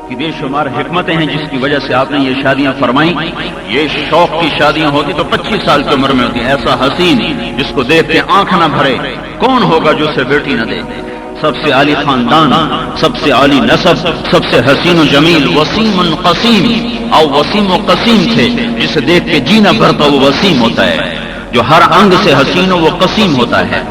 کہ بے شمار حکمتیں ہیں جس کی وجہ سے آپ نے یہ شادیاں فرمائیں. یہ شوق کی شادیاں ہوتی تو 25 سال کی عمر میں ہوتی. ایسا حسین جس کو دیکھ کے آنکھ نہ بھرے کون ہوگا جو اسے بیٹی نہ دے. سب سے عالی خاندان، سب سے عالی نسب، سب سے حسین و جمیل، وسیم قسیم اور وسیم و قسیم تھے. جسے دیکھ کے جینا بھرتا وہ وسیم ہوتا ہے، جو ہر انگ سے حسین وہ قسیم ہوتا ہے.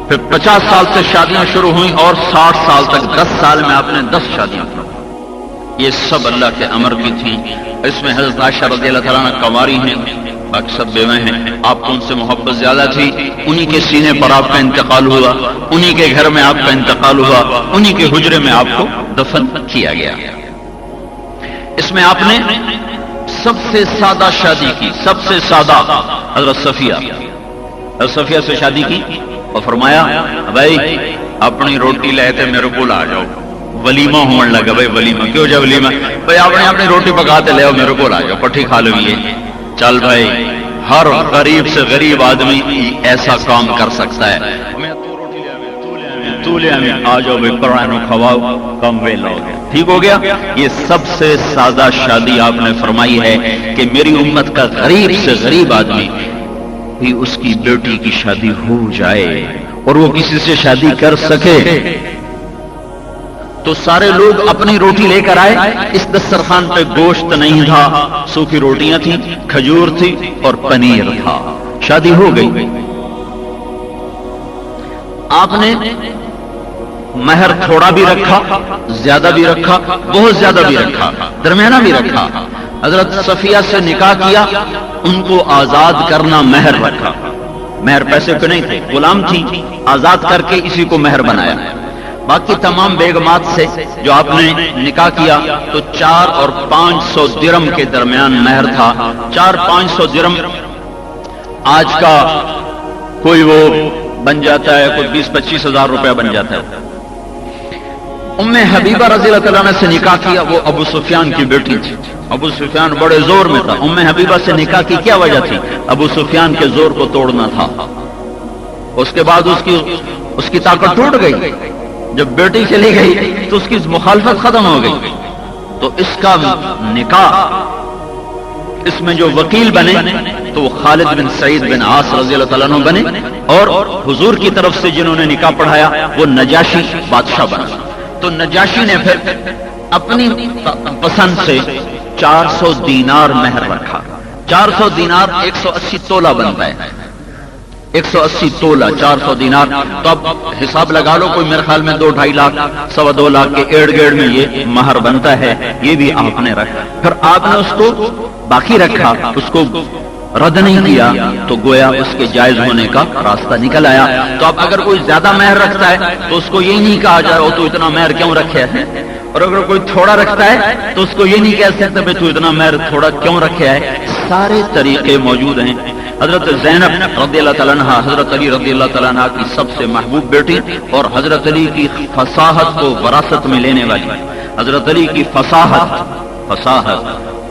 پھر 50 سال سے شادیاں شروع ہوئیں اور 60 سال تک 10 سال میں آپ نے 10 شادیاں کی. یہ سب اللہ کے امر کی تھیں. اس میں حضرت عائشہ رضی اللہ تعالیٰ عنہ کنواری ہیں، باقی سب بیوے ہیں. آپ کو ان سے محبت زیادہ تھی. انہی کے سینے پر آپ کا انتقال ہوا، انہی کے گھر میں آپ کا انتقال ہوا، انہی کے حجرے میں آپ کو دفن کیا گیا. اس میں آپ نے سب سے سادہ شادی کی، سب سے سادہ حضرت صفیہ سے شادی کی اور فرمایا بھائی اپنی روٹی لے تے میرے کو آ جاؤ. ولیمہ ہونے لگا. بھائی ولیمہ کیوں جا ولیمہ؟ بھائی آپ نے اپنی روٹی پکاتے لے آؤ میرے کو آ جاؤ، پٹھی کھا لو. یہ چل بھائی ہر غریب سے غریب آدمی ایسا کام کر سکتا ہے. تو لے آ جاؤ بھائی قرآن کھواؤ، کم ویلا ہو گیا، ٹھیک ہو گیا. یہ سب سے سادہ شادی آپ نے فرمائی ہے کہ میری امت کا غریب سے غریب آدمی بھی اس کی بیٹی کی شادی ہو جائے اور وہ کسی سے شادی کر سکے. تو سارے لوگ اپنی روٹی لے کر آئے. اس دسترخوان پہ گوشت نہیں تھا، سوکھی روٹیاں تھیں، کھجور تھی اور پنیر تھا. شادی ہو گئی. آپ نے مہر تھوڑا بھی رکھا، زیادہ بھی رکھا، بہت زیادہ بھی رکھا، درمیانہ بھی رکھا. حضرت صفیہ سے نکاح کیا، ان کو آزاد کرنا مہر رکھا. مہر پیسے پہ نہیں تھے، غلام تھی، آزاد کر کے اسی کو مہر بنایا. باقی تمام بیگمات سے جو آپ نے نکاح کیا تو 4 اور 500 درم کے درمیان مہر تھا. 400-500 درم آج کا کوئی وہ بن جاتا ہے، کوئی 20-25 ہزار روپیہ بن جاتا ہے. ام حبیبہ رضی اللہ تعالیٰ عنہ سے نکاح کیا، وہ ابو سفیان کی بیٹی تھی. ابو سفیان بڑے زور میں تھا. ام حبیبہ سے نکاح کی کیا وجہ تھی؟ ابو سفیان کے زور کو توڑنا تھا. اس کے بعد اس کی طاقت ٹوٹ گئی. جب بیٹی چلی گئی تو اس کی مخالفت ختم ہو گئی. تو اس کا نکاح، اس میں جو وکیل بنے تو وہ خالد بن سعید بن عاص رضی اللہ تعالیٰ عنہ بنے، اور حضور کی طرف سے جنہوں نے نکاح پڑھایا وہ نجاشی بادشاہ بنا. تو نجاشی نے پھر اپنی پسند سے 400 دینار مہر رکھا. 400 دینار 180 تولہ بنتا ہے. 180 تولہ 400 دینار. تو اب حساب لگا لو، کوئی میرے خیال میں 2-2.5 لاکھ 2.25 لاکھ کے ارد گرد میں یہ مہر بنتا ہے. یہ بھی آپ نے رکھا. پھر آپ نے اس کو باقی رکھا، اس کو رد نہیں کیا، تو گویا اس کے جائز ہونے کا راستہ نکل آیا. تو اب اگر کوئی زیادہ مہر رکھتا ہے تو اس کو یہ نہیں کہا جائے وہ تو اتنا مہر کیوں رکھے ہے، اور اگر کوئی تھوڑا رکھتا ہے تو اس کو یہ نہیں کہہ سکتا کہ تو اتنا مہر تھوڑا کیوں رکھے ہے. سارے طریقے موجود ہیں. حضرت زینب رضی اللہ تعالیٰ عنہ حضرت علی رضی اللہ تعالیٰ عنہ کی سب سے محبوب بیٹی اور حضرت علی کی فصاحت کو وراثت میں لینے والی. حضرت علی کی فصاحت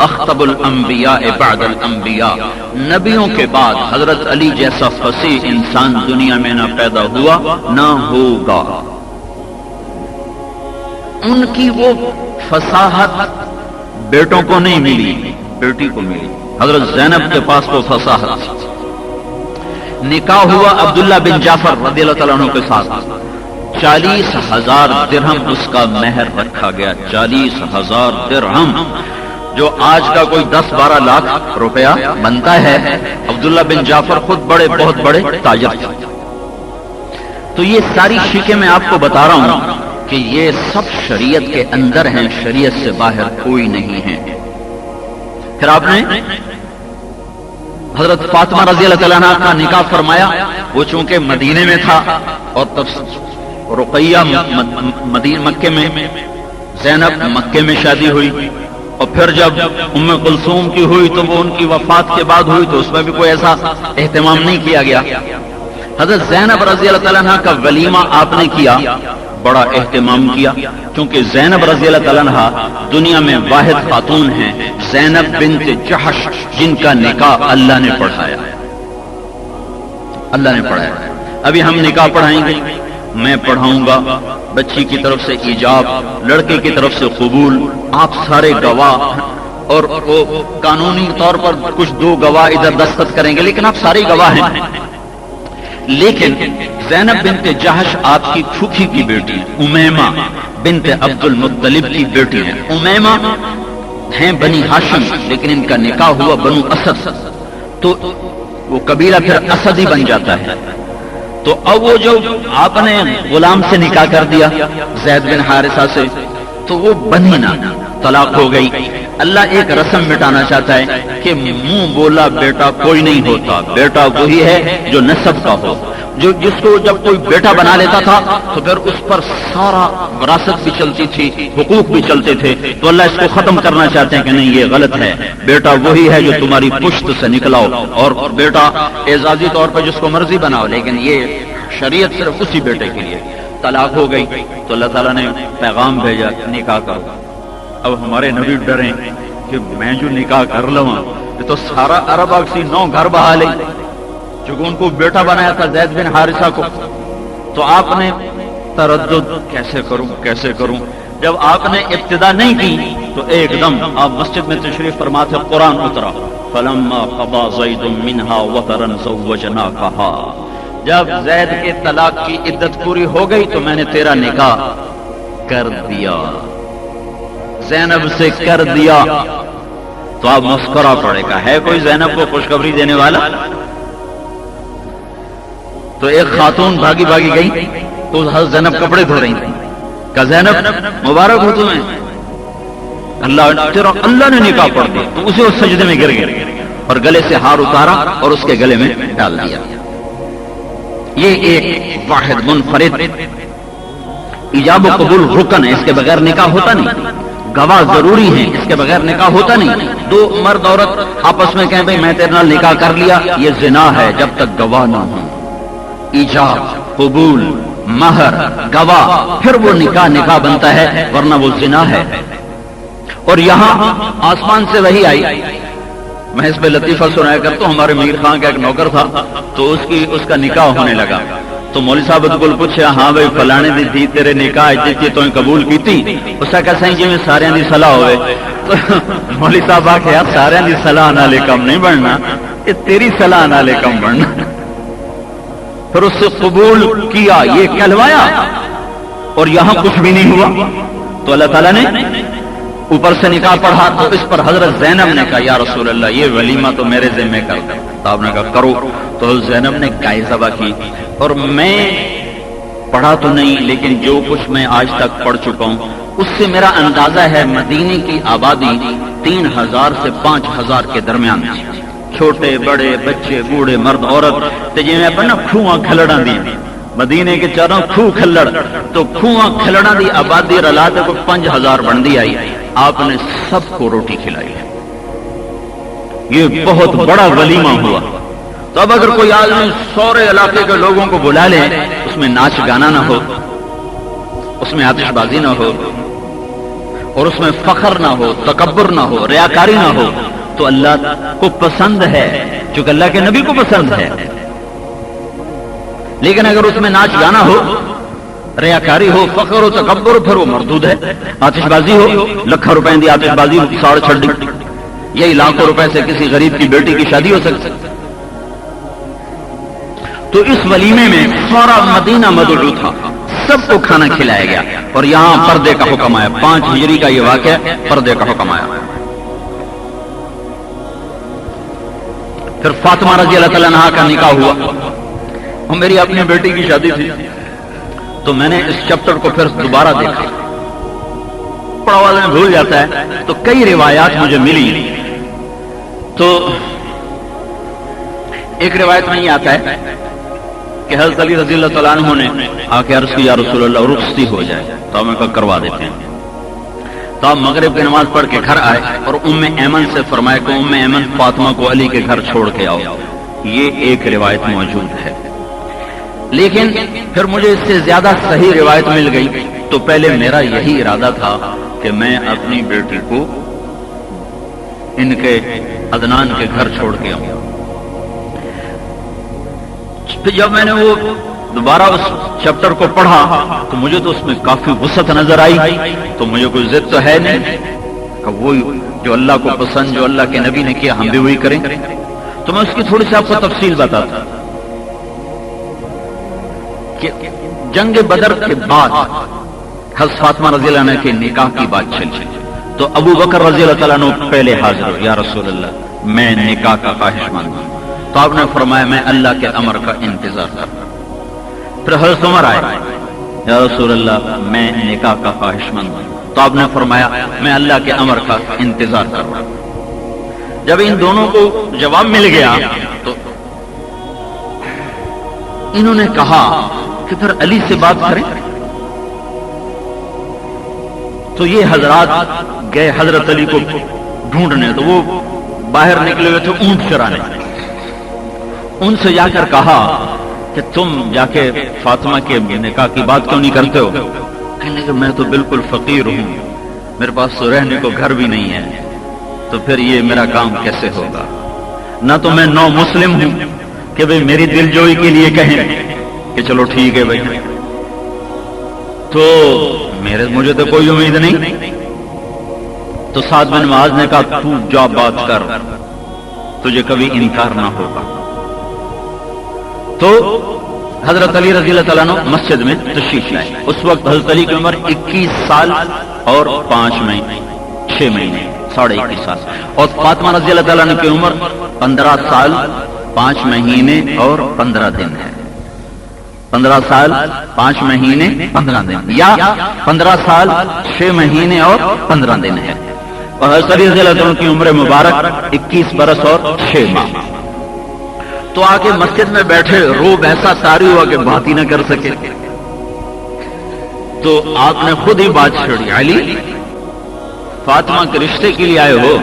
اخطب الانبیاء بعد الانبیاء، نبیوں کے بعد حضرت علی جیسا فصیح انسان دنیا میں نہ پیدا ہوا نہ ہوگا. ان کی وہ فصاحت بیٹوں کو نہیں ملی، بیٹی کو ملی. حضرت زینب کے پاس وہ فصاحت. نکاح ہوا عبداللہ بن جعفر رضی اللہ تعالیٰ عنہ کے ساتھ. 40,000 درہم اس کا مہر رکھا گیا. 40,000 درہم جو آج کا کوئی 10-12 لاکھ روپیہ بنتا ہے. عبداللہ بن جعفر خود بہت بڑے تاجر تھے. تو یہ ساری شیخیں میں آپ کو بتا رہا ہوں کہ یہ سب شریعت کے اندر ہیں، شریعت سے باہر کوئی نہیں ہے. پھر آپ نے حضرت فاطمہ رضی اللہ تعالیٰ عنہ کا نکاح فرمایا. وہ چونکہ مدینے میں تھا اور تب رقیہ مکے میں، زینب مکے میں شادی ہوئی. اور پھر جب ام کلثوم کی ہوئی تو وہ ان کی وفات کے بعد ہوئی، تو اس میں بھی کوئی ایسا اہتمام نہیں کیا گیا. حضرت زینب رضی اللہ تعالیٰ عنہ کا ولیمہ آپ نے کیا، بڑا اہتمام کیا، کیونکہ زینب رضی اللہ تعالیٰ عنہ دنیا میں واحد خاتون ہیں، زینب بنت جحش، جن کا نکاح اللہ نے پڑھایا. اللہ نے پڑھایا. ابھی ہم نکاح پڑھائیں گے میں پڑھاؤں گا، بچی کی طرف سے ایجاب، لڑکے کی طرف سے قبول، آپ سارے گواہ، اور وہ قانونی طور پر کچھ دو گواہ ادھر دستخط کریں گے لیکن آپ سارے گواہ ہیں۔ لیکن زینب بنت جہش آپ کی پھوپھی کی بیٹی، امیمہ بنت عبد المطلب کی بیٹی ہیں۔ امیمہ ہیں بنی ہاشم لیکن ان کا نکاح ہوا بنو اسد، تو وہ قبیلہ پھر اسدی بن جاتا ہے۔ تو اب وہ جو آپ نے غلام سے نکاح کر دیا زید بن حارثہ سے، تو وہ بنی نہ طلاق ہو گئی۔ اللہ ایک رسم مٹانا چاہتا ہے کہ منہ بولا بیٹا کوئی نہیں ہوتا، بیٹا وہی ہے جو نسب کا ہو، جو جس کو جب کوئی بیٹا بنا لیتا تھا تو پھر اس پر سارا وراثت بھی چلتی تھی، حقوق بھی چلتے تھے۔ تو اللہ اس کو ختم کرنا چاہتے ہیں کہ نہیں، یہ غلط ہے، بیٹا وہی ہے جو تمہاری پشت سے نکلاؤ، اور بیٹا اعزازی طور پر جس کو مرضی بناؤ، لیکن یہ شریعت صرف اسی بیٹے کے لیے۔ طلاق ہو گئی تو اللہ تعالیٰ نے پیغام بھیجا نکاح کرو۔ اب ہمارے نبی ڈریں کہ میں جو نکاح کر لوں یہ تو سارا عرب اکسی 9 گھر بہا لے، چونکہ ان کو بیٹا بنایا تھا زید بن حارثہ کو۔ تو آپ نے تردد، کیسے کروں۔ جب آپ نے ابتدا نہیں کی تو ایک دم آپ مسجد میں تشریف فرما تھے، قرآن اترا، فلما قضى زید منها وطرا زوجناکها، جب زید کے طلاق کی عدت پوری ہو گئی تو میں نے تیرا نکاح کر دیا، زینب سے کر دیا۔ تو آپ مسکرا پڑے گا، ہے کوئی زینب کو خوشخبری دینے والا؟ تو ایک خاتون بھاگی گئی تو حضرت زینب کپڑے دھو رہی تھی، کہا زینب مبارک ہو تمہیں، اللہ نے نکاح پڑھ دیا۔ تو اسے اس سجدے میں گر گئے اور گلے سے ہار اتارا اور اس کے گلے میں ڈال دیا۔ یہ ایک واحد منفرد ایجاب و قبول رکن ہے، اس کے بغیر نکاح ہوتا نہیں۔ گواہ ضروری ہیں، اس کے بغیر نکاح ہوتا نہیں۔ دو مرد عورت آپس میں کہیں بھئی میں تیرے نال نکاح کر لیا، یہ زنا ہے جب تک گواہ نہ ہو۔ ایجاب، قبول، مہر، گواہ، پھر وہ نکاح بنتا ہے، ورنہ وہ زنا ہے۔ اور یہاں آسمان سے وحی آئی۔ میں اس پہ لطیفہ سنایا کرتا ہوں، ہمارے میر خان کا ایک نوکر تھا، تو اس کا نکاح ہونے لگا۔ تو مولوی صاحب کو پوچھا، ہاں بھائی فلانے دی تھی تیرے نکاح جی تو قبول کی تھی؟ اس کا کہا صحیح جی میں سارے دی صلاح ہوئے۔ تو مولوی صاحب آ کے یار سارے دی صلاح نالے کم نہیں بڑھنا، یہ تیری صلاح نالے کم بڑھنا۔ پھر اس سے قبول کیا، یہ کہلوایا، اور یہاں کچھ بھی نہیں ہوا۔ تو اللہ تعالیٰ نے اوپر سے نکاح پڑھا، تو اس پر حضرت زینب نے کہا یا رسول اللہ یہ ولیمہ تو میرے ذمہ کر دیں۔ تو آپ نے کہا کرو۔ تو حضرت زینب نے گائے ذبح کی، اور میں پڑھا تو نہیں لیکن جو کچھ میں آج تک پڑھ چکا ہوں اس سے میرا اندازہ ہے مدینے کی آبادی 3000 سے 5000 کے درمیان تھی، چھوٹے بڑے بچے بوڑھے مرد عورت، تے جی میں اپنا کھواں کھلڑاں دی مدینے کے چاروں کھو کھلڑ، تو کھواں کھلڑاں دی آبادی رلا تے کو 5000 بندی آئی۔ آپ نے سب کو روٹی کھلائی، یہ بہت بڑا ولیمہ ہوا۔ تو اب اگر کوئی آدمی سورے علاقے کے لوگوں کو بلا لے، اس میں ناچ گانا نہ ہو، اس میں آتش بازی نہ ہو، اور اس میں فخر نہ ہو، تکبر نہ ہو، ریاکاری نہ ہو، تو اللہ کو پسند ہے، چونکہ اللہ کے نبی کو پسند ہے۔ لیکن اگر اس میں ناچ گانا ہو، ریاکاری ہو، فخر ہو، تکبر، پھر وہ مردود ہے۔ آتش بازی ہو، لاکھوں روپے دی آتش بازی ساڑ چھڑ دی، یہی لاکھوں روپے سے کسی غریب کی بیٹی کی شادی ہو سکتی۔ تو اس ولیمے میں سارا مدینہ مدعو تھا، سب کو کھانا کھلایا گیا، اور یہاں پردے کا حکم آیا۔ 5 ہجری کا یہ واقعہ، پردے کا حکم آیا۔ پھر فاطمہ رضی اللہ تعالیٰ عنہا کا نکاح ہوا، اور میری اپنی بیٹی کی شادی تھی۔ تو میں نے اس چیپٹر کو پھر دوبارہ دیکھا، پڑھا ہوا میں بھول جاتا ہے، تو کئی روایات مجھے ملی۔ تو ایک روایت میں یہ آتا ہے کہ حضرت علی رضی اللہ تعالیٰ عنہ نے آ کے عرض کی یا رسول اللہ رخصتی ہو جائے، تو ہم کہا کروا دیتے ہیں۔ تو آپ مغرب کی نماز پڑھ کے گھر آئے اور ام ایمن سے فرمایا کہ ام ایمن فاطمہ کو علی کے گھر چھوڑ کے آؤ۔ یہ ایک روایت موجود ہے، لیکن پھر مجھے اس سے زیادہ صحیح روایت مل گئی، تو پہلے میرا یہی ارادہ تھا کہ میں اپنی بیٹی کو ان کے عدنان کے گھر چھوڑ کے آؤں۔ پھر جب میں نے وہ دوبارہ اس چیپٹر کو پڑھا تو مجھے تو اس میں کافی وسعت نظر آئی، تو مجھے کوئی ضد تو ہے نہیں کہ وہ جو اللہ کو پسند، جو اللہ کے نبی نے کیا ہم بھی وہی کریں۔ تو میں اس کی تھوڑی سی آپ کو تفصیل بتاتا کہ جنگ بدر کے بعد حضرت فاطمہ رضی اللہ عنہ کے نکاح کی بات چلی تو ابو بکر رضی اللہ تعالیٰ عنہ پہلے حاضر ہو، یا رسول اللہ میں نکاح کا خواہش مند ہوں۔ تو آپ نے فرمایا میں اللہ کے امر کا انتظار کر رہا ہوں۔ پھر حضرت عمر آئے، یا رسول اللہ میں نکاح کا خواہش مند ہوں۔ تو آپ نے فرمایا میں اللہ کے امر کا انتظار کر رہا ہوں۔ جب ان دونوں کو جواب مل گیا تو انہوں نے کہا کہ پھر علی سے بات کریں۔ تو یہ حضرات گئے حضرت علی کو ڈھونڈنے، تو وہ باہر نکلے ہوئے تھے اونٹ چرانے۔ ان سے جا کر کہا کہ تم جا کے فاطمہ کے نکاح کی بات کیوں نہیں کرتے ہو؟ کہنے کہ میں تو بالکل فقیر ہوں، میرے پاس تو رہنے کو گھر بھی نہیں ہے، تو پھر یہ میرا کام کیسے ہوگا؟ نہ تو میں نو مسلم ہوں کہ بھئی میری دل جوئی کے لیے کہیں کہ چلو ٹھیک ہے بھائی، تو مجھے تو کوئی امید نہیں۔ تو سعد بن معاذ نے کہا تو جا بات کر، تجھے کبھی انکار نہ ہوگا۔ تو حضرت علی رضی اللہ تعالیٰ عنہ مسجد میں تشریف لائے۔ اس وقت حضرت علی کی عمر 21 سال اور 6 مہینے 21.5 سال، اور فاطمہ رضی اللہ تعالیٰ عنہ کی عمر 15 سال 5 مہینے اور 15 دن ہے۔ 15 سال 5 مہینے 15 دن، یا 15 سال 6 مہینے اور 15 دن ہے۔ اور حضرت علی رضی اللہ عنہ کی عمر مبارک 21 برس اور 6 ماہ۔ تو آگے مسجد میں بیٹھے، روب ایسا طاری ہوا کہ بات ہی نہ کر سکے۔ تو آپ نے خود ہی بات چھڑی، علی فاطمہ کے رشتے کے لیے آئے ہو؟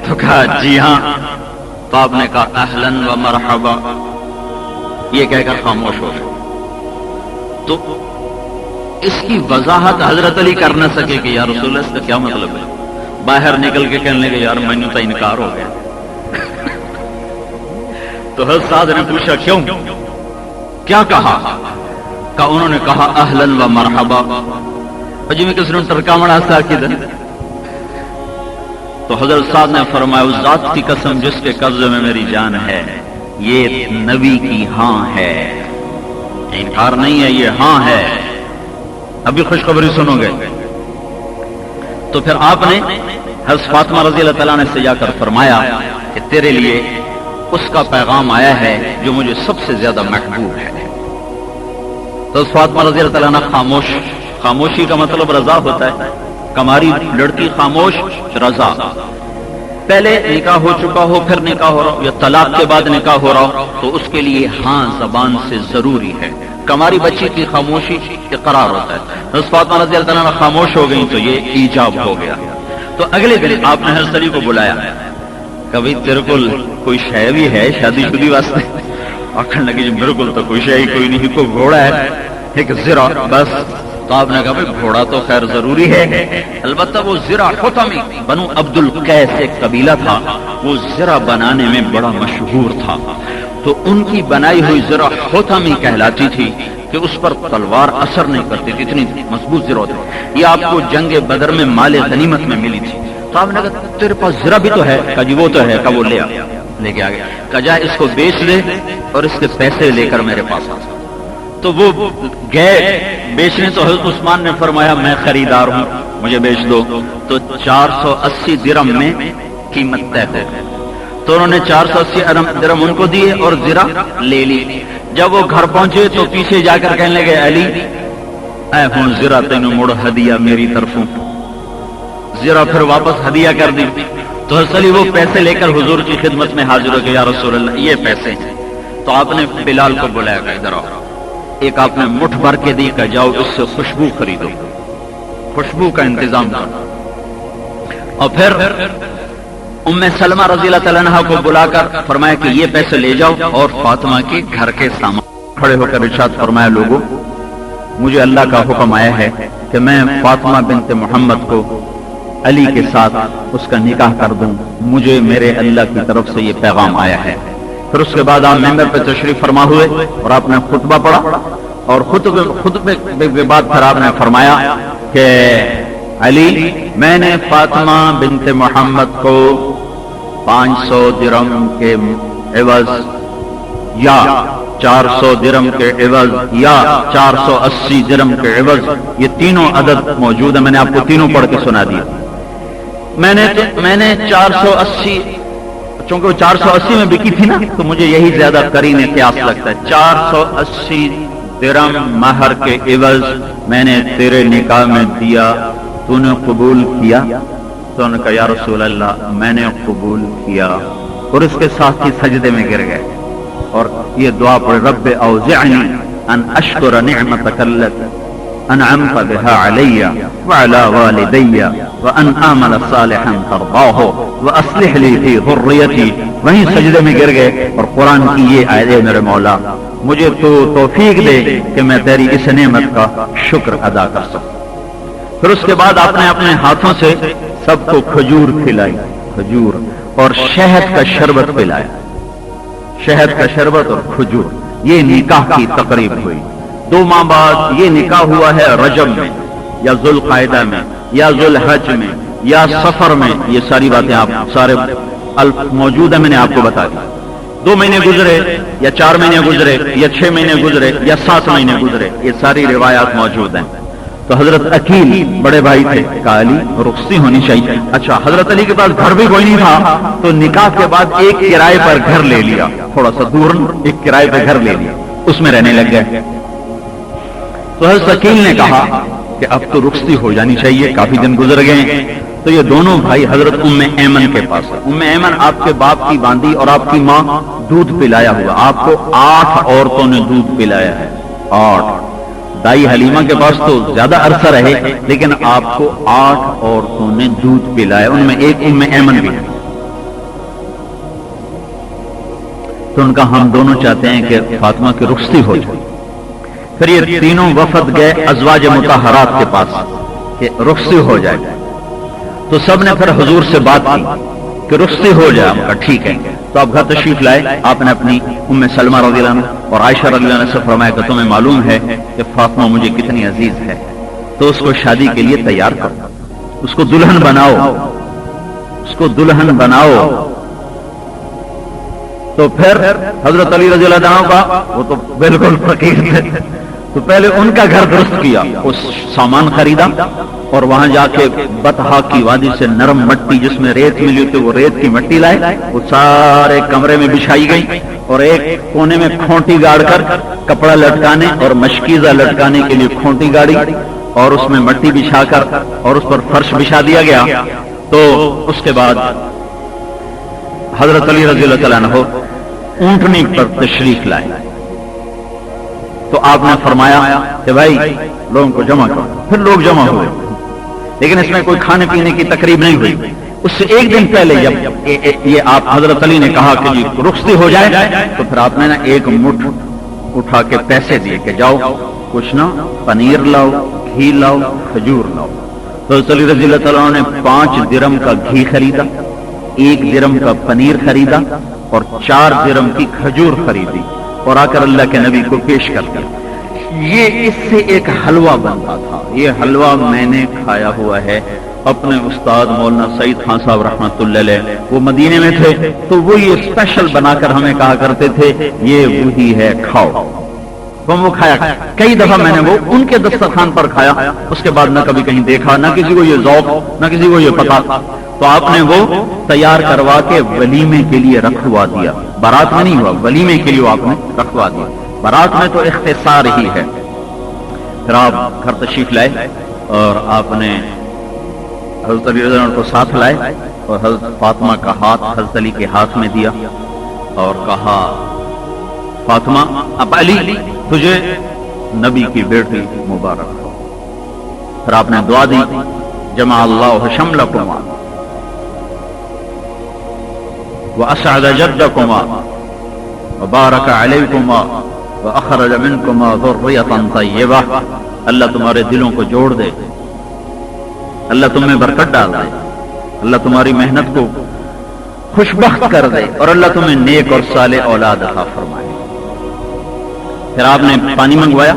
تو کہا جی ہاں۔ تو آپ نے کہا اہلاً و مرحبا، یہ کہہ کر خاموش ہو گئے۔ تو اس کی وضاحت حضرت علی کر نہ سکے کہ یا رسول اللہ اس کا کیا مطلب ہے۔ باہر نکل کے کہنے لگے یار میں نے تو انکار ہو گیا۔ تو حضرت سعد نے پوچھا کیوں، کیا کہا؟ کہ انہوں نے کہا اہلاً و مرحبا، جی میں کس نے ٹرکا مڑا سا کدھر۔ تو حضرت سعد نے فرمایا اس ذات کی قسم جس کے قبضے میں میری جان ہے، یہ نبی کی ہاں ہے، انکار نہیں ہے، یہ ہاں ہے۔ ابھی خوشخبری سنو گے۔ تو پھر آپ نے حضرت فاطمہ رضی اللہ تعالیٰ نے سے جا کر فرمایا کہ تیرے لیے اس کا پیغام آیا ہے جو مجھے سب سے زیادہ محبوب ہے۔ تو فاطمہ رضی اللہ تعالیٰ نے خاموشی کا مطلب رضا ہوتا ہے، کماری لڑکی خاموش رضا، پہلے نکاح ہو چکا ہو پھر نکاح ہو رہا ہو یا طلاق کے بعد نکاح ہو رہا ہو تو اس کے لیے ہاں زبان سے ضروری ہے۔ کماری بچی کی خاموشی اقرار ہوتا ہے۔ حضرت فاطمہ رضی اللہ عنہا خاموش ہو گئی تو یہ ایجاب ہو گیا۔ تو اگلے دن آپ نے حضرت علی کو بلایا، کبھی تیرے کو کوئی شے بھی ہے شادی شدی واسطے؟ آخر لگی جی میرے کو تو کوئی شے ہی کوئی نہیں، کوئی گھوڑا ہے ایک زرہ بس۔ تو آپ نے کہا بھائی گھوڑا تو خیر ضروری ہے، البتہ وہ زرہ حطمی بنو عبد القیس ایک قبیلہ تھا، وہ زرہ بنانے میں بڑا مشہور تھا، تو ان کی بنائی ہوئی زرہ حطمی کہلاتی تھی کہ اس پر تلوار اثر نہیں کرتی تھی، اتنی مضبوط زرہ تھی۔ یہ آپ کو جنگ بدر میں مال غنیمت میں ملی تھی۔ تو آپ نے کہا تیرے پاس زرہ بھی تو ہے؟ کہا جی وہ تو ہے۔ کہا وہ لے کے آ گیا، کہا جا اس کو بیچ دے اور اس کے پیسے لے کر میرے پاس آ۔ تو وہ گئے بیچنے، تو حضرت عثمان نے فرمایا میں خریدار ہوں مجھے بیچ دو۔ تو 480 درہم میں قیمت طے ہو گئی، تو انہوں نے 480 درہم ان کو دیے اور زرہ لے لی۔ جب وہ گھر پہنچے تو پیچھے جا کر کہنے لگے علی اے ہوں زرہ تینوں مڑ ہدیہ میری طرفوں، زرہ پھر واپس ہدیہ کر دی۔ تو حضرت علی وہ پیسے لے کر حضور کی خدمت میں حاضر ہو گئے، یا رسول اللہ یہ پیسے ہیں۔ تو آپ نے بلال کو بلایا کہ ادھر آؤ، ایک آپ نے مٹھ بھر کے دی کہ جاؤ اس سے خوشبو خریدو، خوشبو کا انتظام کرو۔ اور پھر ام سلمہ رضی اللہ تعالیٰ عنہا کو بلا کر فرمایا کہ یہ پیسے لے جاؤ اور فاطمہ کے گھر کے سامان۔ کھڑے ہو کر ارشاد فرمایا لوگوں مجھے اللہ کا حکم آیا ہے کہ میں فاطمہ بنت محمد کو علی کے ساتھ اس کا نکاح کر دوں، مجھے میرے اللہ کی طرف سے یہ پیغام آیا ہے پھر اس کے بعد آپ ممبر پہ تشریف فرما ہوئے اور آپ نے خطبہ پڑھا، اور خطبے کے بعد پھر آپ نے فرمایا کہ علی، میں نے فاطمہ بنت محمد کو 500 درہم کے عوض یا 400 درہم کے عوض یا 480 درہم کے عوض، یہ تینوں عدد موجود ہے، میں نے آپ کو تینوں پڑھ کے سنا دیا۔ میں نے 480، چونکہ وہ 480 میں بکی تھی نا، تو مجھے یہی زیادہ قرین قیاس لگتا ہے۔ 480 درہم مہر کے عوض میں نے تیرے نکاح میں دیا، تو نے قبول کیا؟ تو انہوں نے کہا یا رسول اللہ میں نے قبول کیا، اور اس کے ساتھ ہی سجدے میں گر گئے اور یہ دعا پڑھ، رب اوزعنی ان اشکر نعمتک التی انعمت بها علی وعلی والدی وان اعمل صالحا ترضاہ واصلح لی فی ذریتی۔ وہیں سجدے میں گر گئے اور قرآن کی یہ آیت ہے، میرے مولا مجھے تو توفیق دے کہ میں تیری اس نعمت کا شکر ادا کر سکوں۔ پھر اس کے بعد آپ نے اپنے ہاتھوں سے سب کو کھجور کھلائی، کھجور اور شہد کا شربت پلایا، شہد کا شربت اور کھجور۔ یہ نکاح کی تقریب ہوئی۔ 2 ماہ بعد یہ نکاح ہوا ہے رجب میں یا ذوالقعدہ میں یا ذوالحج میں یا سفر میں، یہ ساری باتیں آپ سارے موجود ہیں، میں نے آپ کو بتا دی۔ 2 مہینے گزرے یا 4 مہینے گزرے یا 6 مہینے گزرے یا 7 مہینے گزرے، یہ ساری روایات موجود ہیں۔ تو حضرت عقیل بڑے بھائی تھے، کہا علی رخصتی ہونی چاہیے۔ اچھا، حضرت علی کے پاس گھر بھی کوئی نہیں تھا، تو نکاح کے بعد ایک کرائے پر گھر لے لیا، تھوڑا سا دور ایک کرائے پہ گھر لے لیا، اس میں رہنے لگ گئے۔ تو حضرت عقیل نے کہا کہ اب تو رخصتی ہو جانی چاہیے، کافی دن گزر گئے۔ تو یہ دونوں بھائی حضرت ام ایمن کے پاس، ام ایمن آپ کے باپ کی باندھی اور آپ کی ماں دودھ پلایا ہوا، آپ کو 8 عورتوں نے دودھ پلایا ہے، 8۔ دائی حلیمہ کے پاس تو زیادہ عرصہ رہے، لیکن آپ کو 8 عورتوں نے دودھ پلایا، ان میں ایک ام ایمن بھی ہے۔ تو ان کا ہم دونوں چاہتے ہیں کہ فاطمہ کی رخصتی ہو جائے۔ پھر یہ تینوں وفد گئے ازواج مطہرات کے پاس کہ رخصتی ہو جائے، تو سب نے پھر حضور سے بات کی کہ رخصتی ہو جائے، ہم کہا ٹھیک ہے۔ تو آپ گھر تشریف لائے، آپ نے اپنی ام سلمہ رضی اللہ عنہ اور عائشہ رضی اللہ عنہ سے فرمایا کہ تمہیں معلوم ہے کہ فاطمہ مجھے کتنی عزیز ہے، تو اس کو شادی کے لیے تیار کرو، اس کو دلہن بناؤ، اس کو دلہن بناؤ۔ تو پھر حضرت علی رضی اللہ عنہ کا، وہ تو بالکل فقیر تھے، تو پہلے ان کا گھر درست کیا، اس سامان خریدا اور وہاں جا کے بطحا کی وادی سے نرم مٹی جس میں ریت ملی تھی، وہ ریت کی مٹی لائے، وہ سارے کمرے میں بچھائی گئی، اور ایک کونے میں کھونٹی گاڑ کر کپڑا لٹکانے اور مشکیزہ لٹکانے کے لیے کھونٹی گاڑی، اور اس میں مٹی بچھا کر اور اس پر فرش بچھا دیا گیا۔ تو اس کے بعد حضرت علی رضی اللہ تعالیٰ عنہ اونٹنی پر تشریف لائے، تو آپ نے فرمایا کہ بھائی لوگوں کو جمع کرو۔ پھر لوگ جمع ہوئے، لیکن اس میں کوئی کھانے پینے کی تقریب نہیں ہوئی۔ اس سے ایک دن پہلے جب یہ آپ حضرت علی نے کہا کہ جی رخصتی ہو جائے، تو پھر آپ نے نا ایک مٹھ اٹھا کے پیسے دیے کہ جاؤ کچھ نا پنیر لاؤ، گھی لاؤ، کھجور لاؤ۔ تو حضرت علی رضی اللہ تعالیٰ نے 5 درہم کا گھی خریدا، 1 درہم کا پنیر خریدا اور 4 درہم کی کھجور خریدی، اور آ کر اللہ کے نبی کو پیش کر دیا۔ یہ اس سے ایک حلوہ بنتا تھا، یہ حلوہ میں نے کھایا ہوا ہے، اپنے استاد مولانا سعید خان صاحب رحمۃ اللہ علیہ، وہ مدینے میں تھے، تو وہ یہ اسپیشل بنا کر ہمیں کہا کرتے تھے یہ وہی ہے، کھاؤ۔ ہم وہ کھایا، کئی دفعہ میں نے وہ ان کے دسترخوان پر کھایا، اس کے بعد نہ کبھی کہیں دیکھا، نہ کسی کو یہ ذوق، نہ کسی کو یہ پتا۔ تو آپ نے وہ تیار کروا کے ولیمے کے لیے رکھوا دیا، بارات میں نہیں ہوا، ولیمے کے لیے آپ نے رکھوا دیا۔ بارات میں تو اختصار ہی ہے۔ پھر آپ گھر تشریف لائے اور آپ نے حضرت علی رضی اللہ عنہ کو ساتھ لائے اور حضرت فاطمہ کا ہاتھ حضرت علی کے ہاتھ میں دیا اور کہا فاطمہ اب علی تجھے نبی کی بیٹی مبارک ہو۔ پھر آپ نے دعا دی، جمع اللہ شملکما واسعد جدکما وبارک علیکما واخرج منکما ذریۃ طیبہ۔ اللہ تمہارے دلوں کو جوڑ دے، اللہ تم میں برکت ڈال دے، اللہ تمہاری محنت کو خوشبخت کر دے اور اللہ تمہیں نیک اور صالح اولاد عطا فرمائے۔ پھر آپ نے پانی منگوایا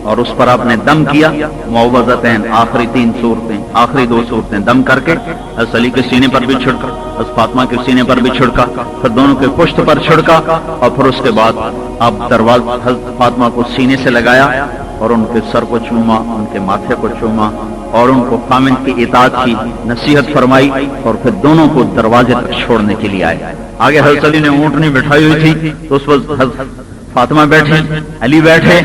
اور اس پر آپ نے دم کیا، معوذتین، آخری 3 صورتیں، آخری 2 صورتیں دم کر کے حضرت علی کے سینے پر بھی چھڑکا، حضرت فاطمہ کے سینے پر بھی چھڑکا، پھر دونوں کے پشت پر چھڑکا، اور پھر اس کے بعد آپ دروازہ حضرت فاطمہ کو سینے سے لگایا اور ان کے سر کو چوما، ان کے ماتھے کو چوما اور ان کو خامن کی اطاعت کی نصیحت فرمائی، اور پھر دونوں کو دروازے تک چھوڑنے کے لیے آئے۔ آگے حضرت علی نے اونٹنی بٹھائی ہوئی تھی تو اس وقت حضرت فاطمہ بیٹھی، علی بیٹھے،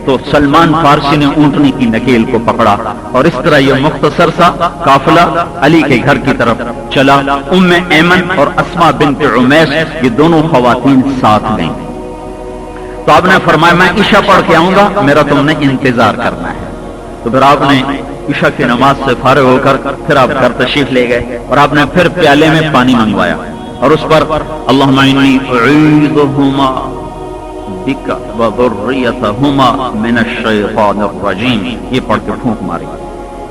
تو سلمان فارسی نے اونٹنی کی نکیل کو پکڑا اور اس طرح یہ مختصر سا قافلہ علی کے گھر کی طرف چلا۔ ام ایمن اور اسماء بنت عمیس یہ دونوں خواتین ساتھ گئیں۔ تو آپ نے فرمایا میں عشاء پڑھ کے آؤں گا، میرا تم نے انتظار کرنا ہے۔ تو پھر آپ نے عشاء کی نماز سے فارغ ہو کر پھر آپ گھر تشریف لے گئے اور آپ نے پھر پیالے میں پانی منگوایا اور اس پر اللہم انی اعیذہما بک وذریتہما من الشیطان الرجیم یہ پڑھ کے پھونک ماری،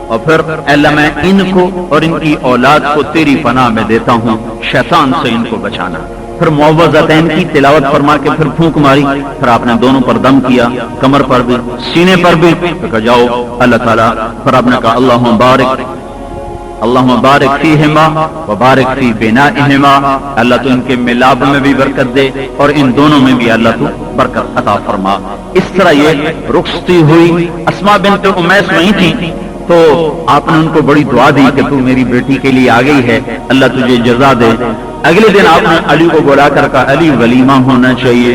اور پھر اے اللہ میں ان کو اور ان کی اولاد کو تیری پناہ میں دیتا ہوں، شیطان سے ان کو بچانا۔ پھر معوذتین کی تلاوت فرما کے پھر پھونک ماری، پھر آپ نے دونوں پر دم کیا، کمر پر بھی، سینے پر بھی، کہا جاؤ اللہ تعالیٰ۔ پھر آپ نے کہا اللہم بارک فیہما وبارک فی بنائہما، اللہ تو ان کے ملاب میں بھی برکت دے اور ان دونوں میں بھی اللہ تو برکت عطا فرما۔ اس طرح یہ رخصتی ہوئی۔ اسماء بنت عمیس وہیں تھی تو آپ نے ان کو بڑی دعا دی کہ تو میری بیٹی کے لیے آ گئی ہے، اللہ تجھے جزا دے۔ اگلے دن آپ نے علی کو بلا کر کہا علی ولیمہ ہونا چاہیے۔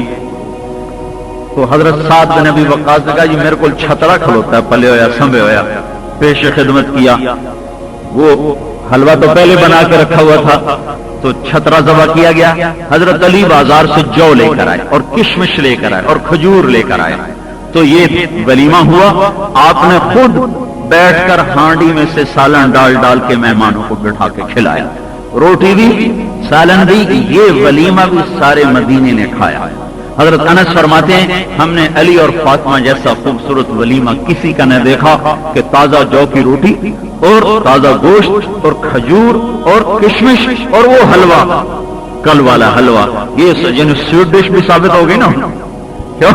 تو حضرت سعد بن ابی وقاص نے کہا جی میرے کو چھترا کھلوتا ہے، پلے ہویا سنبے ہویا، پیش خدمت کیا۔ وہ حلوہ تو پہلے بنا کے رکھا ہوا تھا تو چھترا ذبح کیا گیا۔ حضرت علی بازار سے جو لے کر آئے اور کشمش لے کر آئے اور کھجور لے کر آئے، تو یہ ولیمہ ہوا۔ آپ نے خود بیٹھ کر ہانڈی میں سے سالن ڈال ڈال کے مہمانوں کو بٹھا کے کھلایا، روٹی بھی سالن بھی، یہ ولیمہ بھی سارے مدینے نے کھایا۔ حضرت انس فرماتے ہیں ہم نے علی اور فاطمہ جیسا خوبصورت ولیمہ کسی کا نہ دیکھا کہ تازہ جو کی روٹی اور تازہ گوشت اور کھجور اور کشمش اور وہ حلوہ، کل والا حلوہ، یہ سویٹ ڈش بھی ثابت ہو گئی نا، کیوں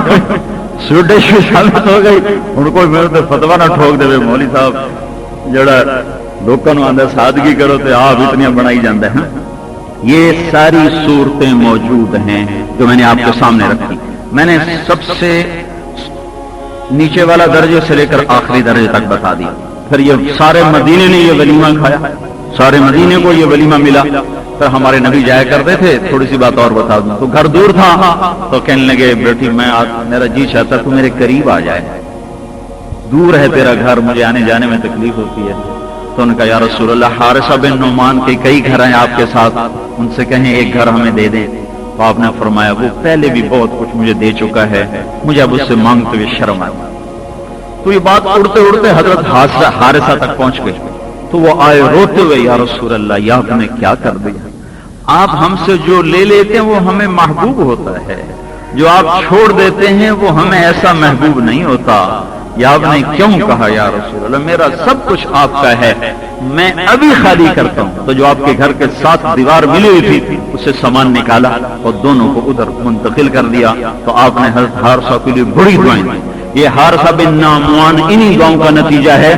سویٹ ڈش بھی ثابت ہو گئی۔ ان کو میرے تو فتوا نہ ٹھوک دے مولوی صاحب جڑا لوگوں نے آدھا سادگی کرو تو آپ اتنی بنائی جاندے ہیں۔ یہ ساری صورتیں موجود ہیں جو میں نے آپ کے سامنے رکھی۔ میں نے سب سے نیچے والا درجے سے لے کر آخری درجے تک بتا دیا۔ پھر یہ سارے مدینے نے یہ ولیمہ کھایا، سارے مدینے کو یہ ولیمہ ملا۔ پھر ہمارے نبی جایا کرتے تھے، تھوڑی سی بات اور بتا دوں، تو گھر دور تھا تو کہنے لگے بیٹی میں میرا جی چاہتا تو میرے قریب آ جائے، دور ہے تیرا گھر، مجھے آنے جانے میں تکلیف ہوتی ہے۔ تو انہوں نے کہا یا رسول اللہ حارثہ بن نعمان کے کئی گھر ہیں آپ کے ساتھ، ان سے کہیں ایک گھر ہمیں دے دیں۔ تو آپ نے فرمایا وہ پہلے بھی بہت کچھ مجھے دے چکا ہے، مجھے اب اس سے مانگتے ہوئے شرم آئی۔ تو یہ بات اڑتے اڑتے حضرت حارثہ تک پہنچ گئی۔ تو وہ آئے روتے ہوئے یا رسول اللہ یہ آپ نے کیا کر دیا، آپ ہم سے جو لے لیتے ہیں وہ ہمیں محبوب ہوتا ہے، جو آپ چھوڑ دیتے ہیں وہ ہمیں ایسا محبوب نہیں ہوتا۔ یا آپ نے کیوں کہا یا رسول اللہ میرا سب کچھ آپ کا ہے، میں ابھی خالی کرتا ہوں۔ تو جو آپ کے گھر کے ساتھ دیوار ملی ہوئی تھی اسے سامان نکالا اور دونوں کو ادھر منتقل کر دیا۔ تو آپ نے حضرت حارثہ کے لیے بڑی دعائیں دی۔ یہ حارثہ بن نعمان انہی دعاؤں کا نتیجہ ہے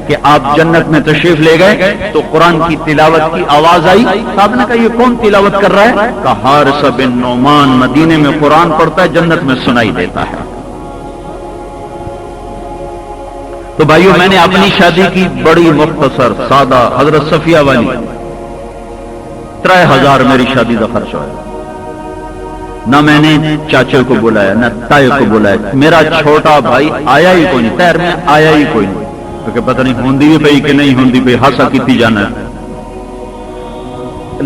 کہ آپ جنت میں تشریف لے گئے تو قرآن کی تلاوت کی آواز آئی۔ صاحب نے کہا یہ کون تلاوت کر رہا ہے؟ کہا حارثہ بن نعمان مدینے میں قرآن پڑھتا ہے، جنت میں سنائی دیتا ہے۔ تو بھائیو میں نے اپنی شادی کی بڑی مختصر سادہ، حضرت صفیہ والی 3000 میری شادی کا خرچ ہوا، نہ میں نے چاچے کو بلایا نہ تائے کو بلایا، میرا چھوٹا بھائی آیا ہی کوئی نہیں، تیر میں آیا ہی کوئی نہیں، کیونکہ پتہ نہیں ہوندی بھی پئی کہ نہیں ہوندی پئی، ہاسا کیتی جانا ہے۔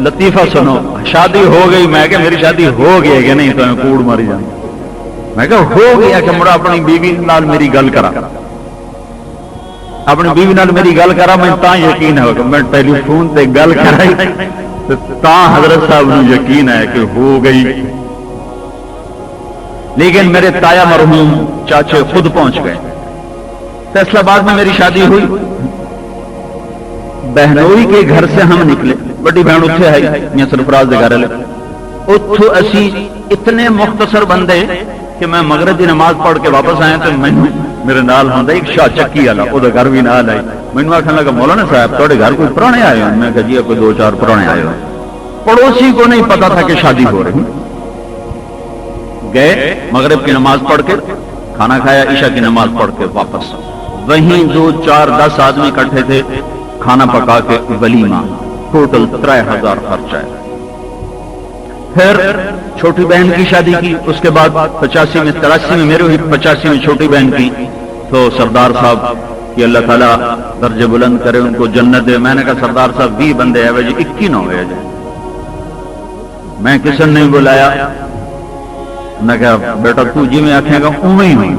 لطیفہ سنو، شادی ہو گئی، میں کہ میری شادی ہو گئی ہے کہ نہیں، تو میں کوڑ ماری جانا، میں کہ ہو گیا کہ مڑا اپنی بیوی نال میری گل کرا، اپنی بیوی نال میری گل کرا، میں تا یقین ہے کہ میں ٹیلی فون تے گل کرائی تا حضرت صاحب نو یقین ہے کہ ہو گئی۔ لیکن میرے تایا مرحوم چاچے خود پہنچ گئے، فیصلہ آباد میں میری شادی ہوئی، بہنوئی کے گھر سے ہم نکلے، بڑی بہن اتنے ہے میاں سرفراز دے گھر والے اتو اسی اتنے مختصر بندے کہ میں مغرب کی نماز پڑھ کے واپس آیا تو میرے نال ہوں ایک شاہ چکی والا وہ گھر بھی نال آئی مینو آخر لگا مولانا صاحب تھوڑے گھر کوئی پرانے آئے ہو میں کہا جی کوئی 2-4 پرانے آئے ہو پڑوسی کو نہیں پتا تھا کہ شادی ہو رہی گئے مغرب کی نماز پڑھ کے کھانا کھایا عشاء کی نماز پڑھ کے واپس وہیں 2-4-10 آدمی اکٹھے تھے کھانا پکا کے ولیمہ ٹوٹل 3000 خرچ آیا پھر چھوٹی بہن کی شادی کی اس کے بعد 85 میں 83 میں میرے ہوئی 85 میں چھوٹی بہن کی تو سردار صاحب کہ اللہ تعالیٰ درجے بلند کرے ان کو جنت دے میں نے کہا سردار صاحب 20 بندے آئے جی 21 نہ ہوئے جی میں کسی نے نہیں بلایا میں کہا بیٹا تو جی میں آخیں گا اوے ہی ہوئی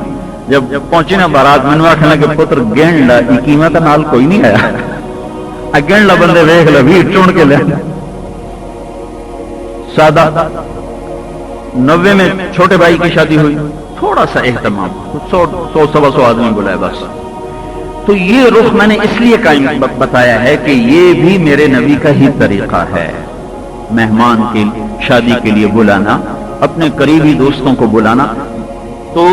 جب پہنچے نا بارات میں آخر لگے پتر گن لا 21 تو نال کوئی نہیں آیا گن لا بندے ویخ لا 20 چن کے لیا سادہ 90 میں چھوٹے بھائی کی شادی ہوئی تھوڑا سا اہتمام 100-125 آدمی بلائے بس تو یہ رخ میں نے اس لیے قائم بتایا ہے کہ یہ بھی میرے نبی کا ہی طریقہ ہے مہمان کی شادی کے لیے بلانا اپنے قریبی دوستوں کو بلانا تو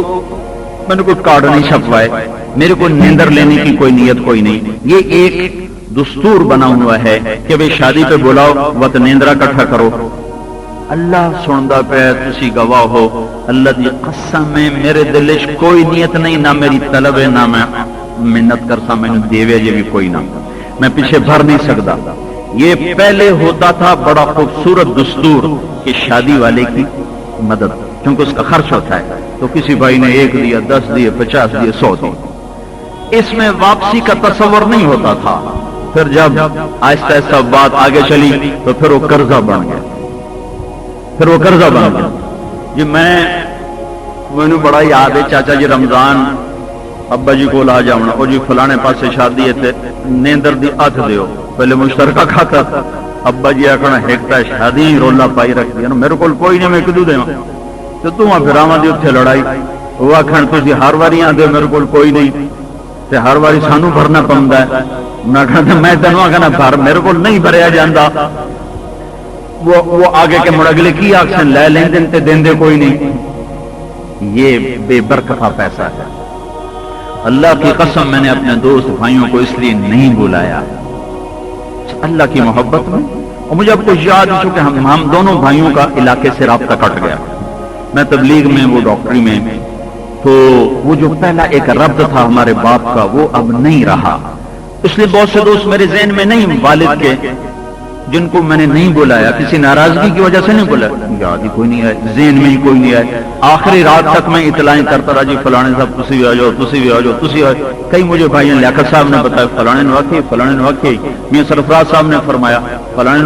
میں نے کوئی کارڈ نہیں چھپوائے میرے کو نیندر لینے کی کوئی نیت کوئی نہیں یہ ایک دستور بنا ہوا ہے کہ بھئی شادی پہ بلاؤ وقت نیندرا کٹھا کرو اللہ سندا پہ تسی گواہ ہو اللہ دی قسم میں میرے دل وچ کوئی نیت نہیں نہ میری طلب ہے نہ میں منت کرسا میں دیوے جی بھی کوئی نہ میں پیچھے بھر نہیں سکتا یہ پہلے ہوتا تھا بڑا خوبصورت دستور کہ شادی والے کی مدد کیونکہ اس کا خرچ ہوتا ہے تو کسی بھائی نے 1 دیا 10 دیے 50 دیے 100 دیے اس میں واپسی کا تصور نہیں ہوتا تھا پھر جب آہستہ آہستہ بات آگے چلی تو پھر وہ قرضہ بن گیا جی میں بڑا یاد ہے چاچا جی رمضان ابا جی کو آ جاؤنا وہ جی فلانے پاسے شادی ہے نیندر دی ہاتھ دیو پہلے مشترکہ کھاتا ابا جی آخنا ہیکتا شادی رولا پائی رکھ دیا میرے کو کوئی نہیں میں کدو دے تو پھر آواں دی اتنے لڑائی وہ آخر تھی ہر واری آدھے میرے کو کوئی نہیں تے ہر واری سانو بھرنا پوندا ہے میں تینوں آخنا بھر میرے کو نہیں بھریا جاندہ وہ آگے کے مڑ اگلے کی آکشن لے لیں دن تے دیں دے کوئی نہیں یہ بے برکتہ پیسہ ہے اللہ کی قسم میں نے اپنے دوست بھائیوں کو اس لیے نہیں بلایا اللہ کی محبت میں اور مجھے اب کچھ یاد ہے چونکہ ہم دونوں بھائیوں کا علاقے سے رابطہ کٹ گیا میں تبلیغ میں وہ ڈاکٹری میں تو وہ جو پہلا ایک ربط تھا ہمارے باپ کا وہ اب نہیں رہا اس لیے بہت سے دوست میرے ذہن میں نہیں والد کے جن کو میں نے نہیں بلایا کسی ناراضگی کی وجہ سے نہیں بلایا یاد ہی کوئی نہیں آئے ذہن میں ہی کوئی نہیں آئے آخری رات تک میں اطلاعیں کرتا رہا جی فلانے صاحب تسی بھی آ جاؤ تسی بھی آ جاؤ تسی آ جاؤ کئی مجھے بھائی لیاقت صاحب نے بتایا فلانے نے واقعی میاں سرفراز صاحب نے فرمایا فلانے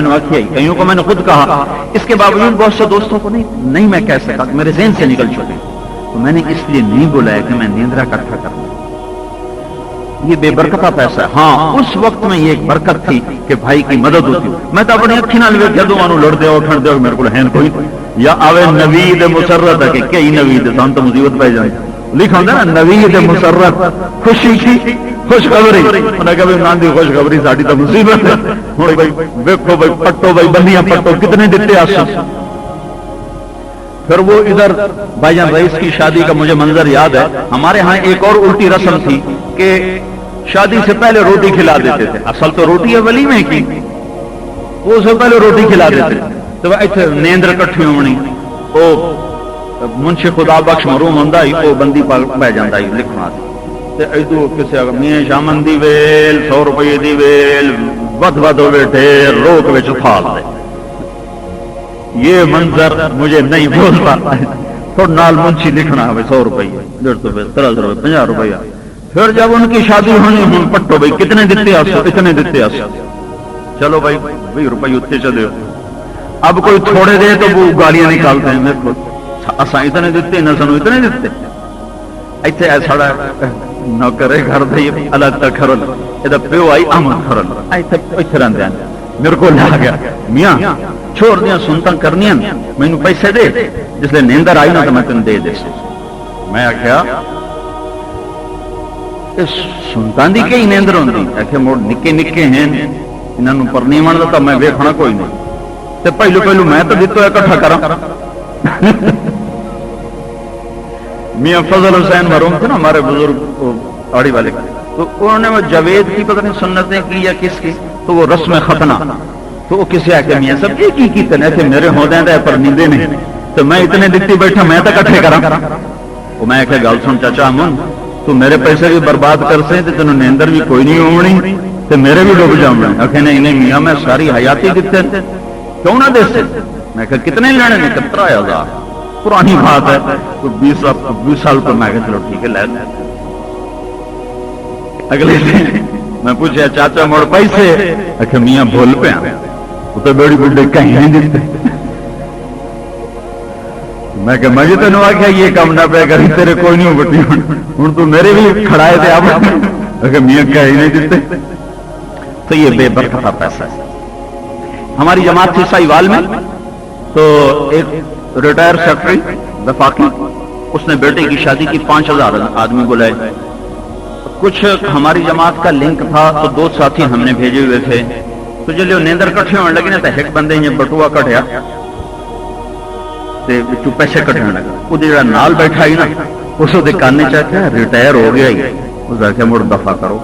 نے واقعی کئیوں کو میں نے خود کہا اس کے باوجود بہت سے دوستوں کو نہیں میں کہہ سکا میرے ذہن سے نکل چکے تو میں نے اس لیے نہیں بلایا کہ میں نیندرا اکٹھا کروں یہ بے برکتہ پیسہ ہے ہاں اس وقت میں یہ ایک برکت تھی کہ بھائی کی مدد ہوتی میں تو اپنی اکھی نال ویکھ جدوں انہوں لڑ دے اٹھن دے میرے کو ہے کوئی یا آوے نوید مسرت ہے کہ کئی نوید سان تو مصیبت پہ جائے لکھا ہوندا نا نوید مسرت خوشی کی خوشخبری انہاں کہ نام دی خوشخبری ساڈی تو مصیبت ہے ہن بھائی ویکھو بھائی پٹو بھائی بندیاں پٹو کتنے دتے آسو پھر وہ ادھر بھائی جان رئیس کی شادی کا مجھے منظر یاد ہے ہمارے ہاں ایک اور الٹی رسم تھی کہ شادی سے پہلے روٹی کھلا دیتے تھے اصل تو روٹی ہے ولیمے کی وہ سے پہلے روٹی کھلا دیتے تو ایتھے نیندر کٹھی ہونی او منشی خدا بخش مرحوم ہوندا ہی او بندی پہ جاندا ہی لکھنا تے ایدو کسے میاں شامن دی ویل 100 روپے دی ویل ود ہوے ڈھیر روک وچ پھال دے یہ منظر مجھے نہیں بولتا تھوڑا نال منشی لکھنا ہے 100 روپے 150 روپے 300 روپے 50 روپے پھر جب ان کی شادی ہونی ہوں پٹو بھائی کتنے دیتے آسو اتنے دیتے آسو چلو بھائی 20 روپے اتنے چلے اب کوئی تھوڑے دے تو وہ گالیاں نکالتے ہیں میرے کو اساں اتنے دیتے نہ سنو اتنے دیتے ایتھے ساڑا نوکرے گھر دے الگ تک کھرل اے پیو آئی احمد کھرل ایتھے رہندے ہیں میرے کو لا گیا میاں چھوڑ دیاں سنتاں کرنیاں مینوں پیسے دے جس لئے نیندر آئی نا تو میں تن دے میں آخیا سنتان دی کئی نیندر ہوندی ایتھے موڑ نکے نکے ہیں انہوں پر نہیں منتا تو میں ویکھنا کوئی نہیں تے پہلو پہلو میں تو دیتو اکٹھا کرا میاں فضل حسین مرحوم تھے نا ہمارے بزرگ آڑی والے تو انہوں نے وہ جاوید کی پتہ نہیں سنتیں کی یا کس کی تو وہ رسم ختنہ تو وہ کسی آ کے میاں سب یہ کی تنے تھے میرے ہو دیں پر نیندے نہیں تو میں اتنے دکھتی بیٹھا میں تو کٹھے کرا وہ میں کہ گل سن چاچا امن تو میرے پیسے بھی برباد کر سے تو تینوں نیندر بھی کوئی نہیں ہونی تو میرے بھی ڈوب جاؤں گا آخر نہیں نہیں میاں میں ساری حیاتی دیتے کیوں نہ دے سے میں کہ کتنے لینے نے 17,000 پرانی بات ہے تو 20 سال پر میں کہ چلو ٹھیک ہے لے اگلے دن میں پوچھا چاچا موڑ پیسے آخر میاں بھول پہ وہ تو بڑی بڑے کہیں نہیں دیتے میں کہ مجھے تو نو آخیا یہ کام نہ پہ کری تیرے کوئی نہیں بٹی ہوں تو میرے بھی کھڑائے تھے آپ اگر میاں کہیں نہیں دیتے تو یہ بے برکت پیسہ ہے. ہماری جماعت تھی سائیوال میں تو ایک ریٹائر سیکرٹری وفاقی اس نے بیٹے کی شادی کی 5,000 آدمی بلائے. کچھ ہماری جماعت کا لنک تھا تو 2 ساتھی ہم نے بھیجے ہوئے تھے تو جو نیندر کٹھے ہونے لگے نا تو ایک بندے نے بٹوا کٹیا پیسے کٹنے لگا وہ جڑا نال بیٹھا ہی نا اس کو کاننے چاہتا ہے ریٹائر ہو گیا ہی اس آخیا مڑ دفاع کرو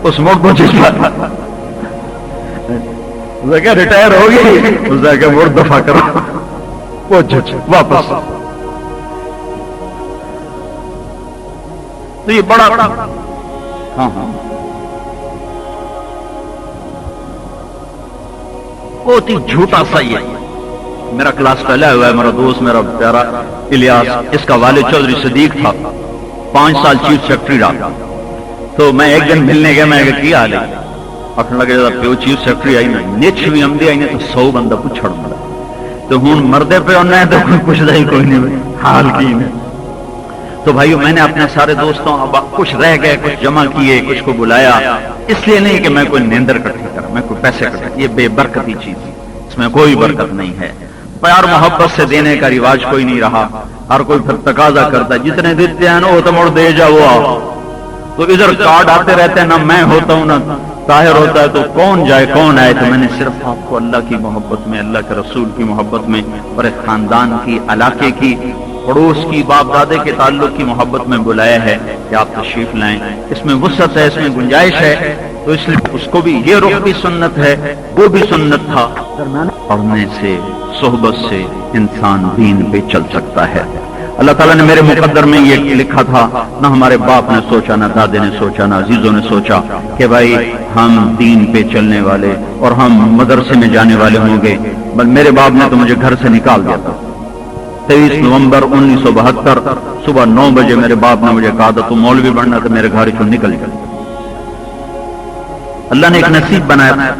اس مڑ کو ریٹائر ہو گئی اس آخیا مڑ دفاع کرو واپس. تو یہ بڑا ہاں بہت ہی جھوٹا سا ہی ہے. میرا کلاس پہلا ہوا ہے میرا دوست میرا پیارا الیاس اس کا والد چودھری صدیق تھا 5 سال چیف سیکرٹری رہا. تو میں ایک دن ملنے گیا میں کیا حال ہے آخر لگے پیو چیف سیکرٹری آئی نا نچ بھی آمدی آئی تو 100 بندہ پوچھڑ ملا تو ہوں مردے پہ ہونا ہے تو کوئی پوچھتا ہی کوئی نہیں حال کی نہیں. تو بھائیو میں نے اپنے سارے دوستوں کچھ رہ گئے کچھ جمع کیے کچھ کو بلایا اس لیے نہیں کہ میں کوئی نیندر کٹھی کرا میں کوئی پیسے کٹھا یہ بے برکتی چیز ہے اس میں کوئی برکت نہیں ہے. پیار محبت سے دینے کا رواج کوئی نہیں رہا ہر کوئی پھر تقاضا کرتا ہے جتنے دیتے ہیں نا وہ تو مڑ دے جاؤ. تو ادھر کارڈ آتے رہتے ہیں نہ میں ہوتا ہوں نہ طاہر ہوتا ہے تو کون جائے کون آئے. تو میں نے صرف آپ کو اللہ کی محبت میں اللہ کے رسول کی محبت میں اور ایک خاندان کی علاقے کی پڑوس کی باپ دادے کے تعلق کی محبت میں بلایا ہے کہ آپ تشریف لائیں. اس میں وسعت ہے اس میں گنجائش ہے تو اس لیے اس کو بھی یہ رخ بھی سنت ہے وہ بھی سنت تھا. پڑھنے سے صحبت سے انسان دین پہ چل سکتا ہے. اللہ تعالیٰ نے میرے مقدر میں یہ لکھا تھا نہ ہمارے باپ نے سوچا نہ دادے نے سوچا نہ عزیزوں نے سوچا کہ بھائی ہم دین پہ چلنے والے اور ہم مدرسے میں جانے والے ہوں گے. بل میرے باپ نے تو مجھے گھر سے نکال دیا تھا. 23 نومبر 1972 صبح 9 بجے میرے باپ نے مجھے کہا تھا تو مولوی بننا تو میرے گھر سے نکل گیا. اللہ نے ایک نصیب بنایا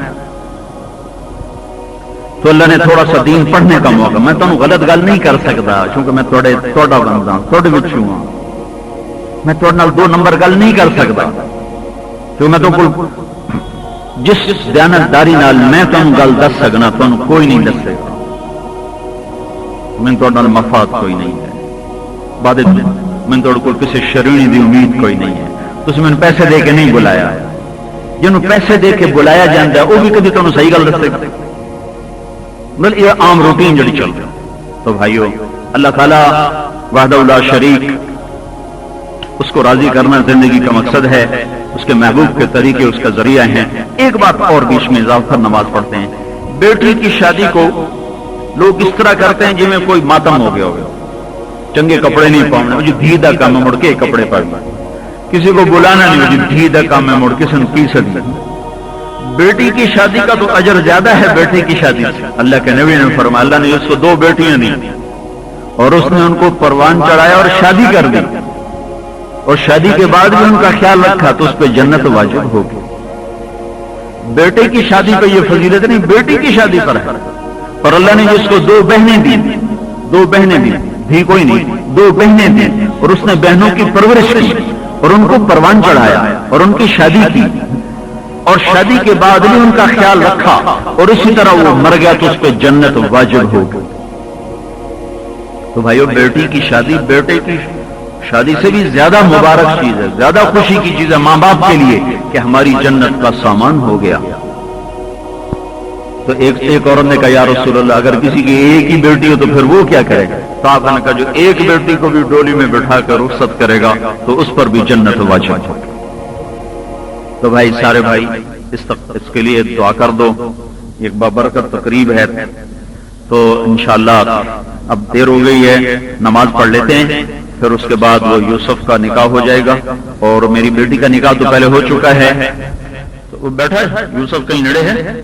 تو اللہ نے تھوڑا سا دین پڑھنے کا موقع. میں تو غلط گل نہیں کر سکتا کیونکہ میں تھوڑا بندہ تھوڑے بچ ہوں میں تھوڑے 2 نمبر گل نہیں کر سکتا کیونکہ میں تو جس دیانتداری نال میں تمہیں گل دس سکنا تمہیں کوئی نہیں دس سکتا. میں تھوڑا مفاد کوئی نہیں ہے بعد میں تھوڑے کو کسی شرینی دی امید کوئی نہیں ہے. تسی میں پیسے دے کے نہیں بلایا جنہوں پیسے دے کے بلایا جاتا ہے وہ بھی کبھی تمہیں صحیح گل دسے گا بل یہ عام روٹین جڑی چل رہی. تو بھائیو اللہ تعالیٰ وحدہ لا شریک اس کو راضی کرنا زندگی کا مقصد ہے. اس کے محبوب کے طریقے اس کا ذریعہ ہیں. ایک بات اور بیچ میں اضافہ نماز پڑھتے ہیں. بیٹی کی شادی کو لوگ اس طرح کرتے ہیں جی میں کوئی ماتم ہو گیا ہوگا چنگے کپڑے نہیں پاؤنے مجھے دھی دا کام ہے مڑ کے کپڑے پاؤں کسی کو بلانا نہیں مجھے دھی دا کام ہے مڑ کسی نے پی سکتی. بیٹی کی شادی کا تو اجر زیادہ ہے بیٹی کی شادی سے. اللہ کے نبی نے فرمایا اللہ نے اس کو 2 بیٹیاں دی اور اس نے ان کو پروان چڑھایا اور شادی کر دی اور شادی کے بعد بھی ان کا خیال رکھا تو اس پہ جنت واجب ہوگی. بیٹے کی شادی پہ یہ فضیلت نہیں بیٹی کی شادی پر ہے. اور اللہ نے جس کو 2 بہنیں دی 2 بہنیں دی بھی کوئی نہیں 2 بہنیں دی اور اس نے بہنوں کی پرورش کی اور ان کو پروان چڑھایا اور ان کی شادی کی اور شادی کے بعد بھی ان کا خیال رکھا اور اسی طرح وہ مر گیا تو اس پہ جنت واجب ہوگی. تو بھائیو بیٹی کی شادی بیٹے کی شادی سے بھی زیادہ مبارک چیز ہے، زیادہ خوشی کی چیز ہے ماں باپ کے لیے کہ ہماری جنت کا سامان ہو گیا۔ تو ایک عورت نے کہا یا رسول اللہ اگر کسی کی ایک ہی بیٹی ہو تو پھر وہ کیا کرے گا؟ تو آپ نے کہا جو ایک بیٹی کو بھی ڈولی میں بٹھا کر رخصت کرے گا تو اس پر بھی جنت واجب ہو۔ تو بھائی سارے بھائی اس کے لیے دعا کر دو، ایک بابرکت تقریب ہے، تو انشاءاللہ اب دیر ہو گئی ہے، نماز پڑھ لیتے ہیں، پھر اس کے بعد وہ یوسف کا نکاح ہو جائے گا، اور میری بیٹی کا نکاح تو پہلے ہو چکا ہے، تو وہ بیٹھا ہے یوسف کہیں نڑے ہے۔